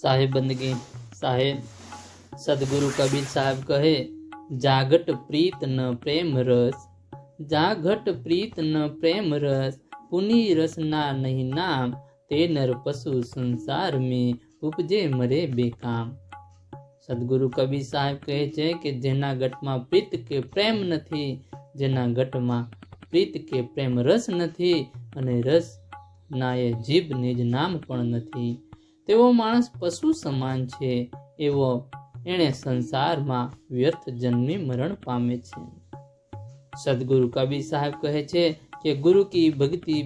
साहेब बंदगी साहेब सदगुरु कबीर साहब कहे, जागट प्रीत न प्रेम रस, जागट प्रीत न प्रेम रस, पुनि रसना नहीं नाम, ते नर पशु संसार में उपजे मरे बेकाम। सदगुरु कबीर साहेब कहे छे कि जेना गटमा प्रीत के प्रेम नथी, जेना गटमा प्रीत के प्रेम रस नथी अने रस नाए जीभ निज नाम पण नथी, तेवो माणस पशु समान छे, एवो एणे संसार में व्यर्थ जन्मी मरण पामे छे। सदगुरु कबीर साहब कहे छे कि गुरु की भक्ति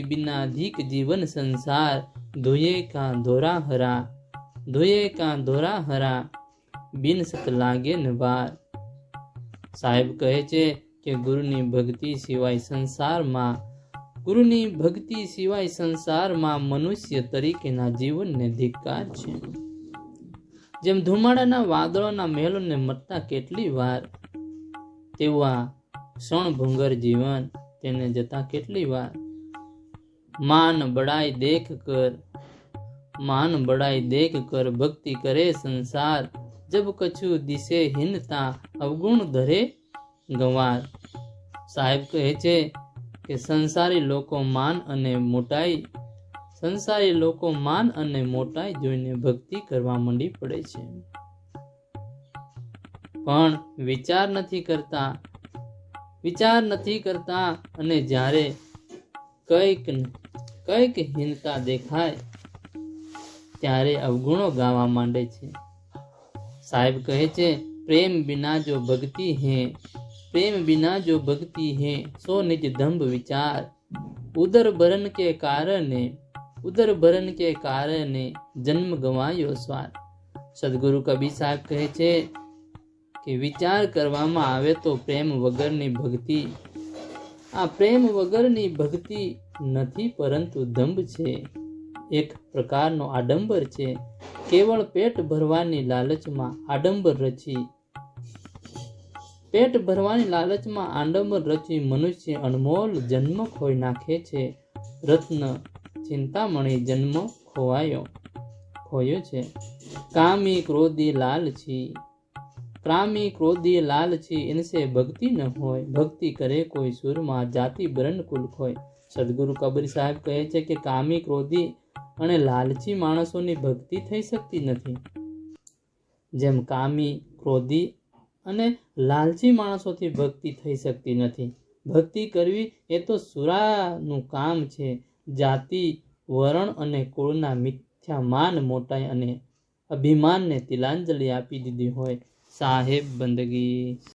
बिना धीक जीवन संसार, धोये का धोरा हरा, धोये का धोरा हरा, बिन सत लागे नवार। साहेब कहे छे कि गुरुनी भक्ति सिवाय संसार में मनुष्य तरीकेना जीवन ने धिक्कार छे। जेम धुमाड़ाना वादळोना महलोने मरता केटली वार, तेवा क्षणभंगर जीवन तेने जता केटली वार। मान बड़ाई देख कर भक्ति करे संसार, जब कछु दिसे हीनता अवगुण धरे गंवार। साहेब कहे छे कि संसारी लोको मान अने मोटाई जोईने भक्ति करवा मंडी पड़े छे, पण विचार नथी करता अने ज्यारे कईक हीनता देखाय त्यारे अवगुणो गावा मांडे छे। साहेब कहे छे, प्रेम बिना जो भक्ति है सो निज दंभ विचार, उदर भरन के कारणे जन्म गवायो स्वार। सदगुरु कबीर साहब कहे छे कि विचार करवामां आवे तो प्रेम वगरनी भक्ति, आ प्रेम वगरनी भक्ति नथी परंतु दंभ छे, एक प्रकारनो आडंबर छे। केवल पेट भरवानी लालचमां आडंबर रची मनुष्य अनमोल जन्म खोई नाखे छे। रत्न चिंतामणि जन्म खोयो छे। कामी क्रोधी लालची इनसे भक्ति न होय, भक्ति करे कोई सुरमा जाति बरन कुल खोय। सदगुरु कबीर साहेब कहे छे कि कामी क्रोधी अने लालची माणसोनी भक्ति थई सकती नथी। जेम कामी क्रोधी अने लालची माणसोथी भक्ति थई सकती नथी। भक्ति करवी ए तो सुरानुं काम छे। जाति वर्ण अने कुळना मिथ्या मान मोटाई अने अभिमान ने तिलांजलि आपी दीधी होय। साहेब बंदगी।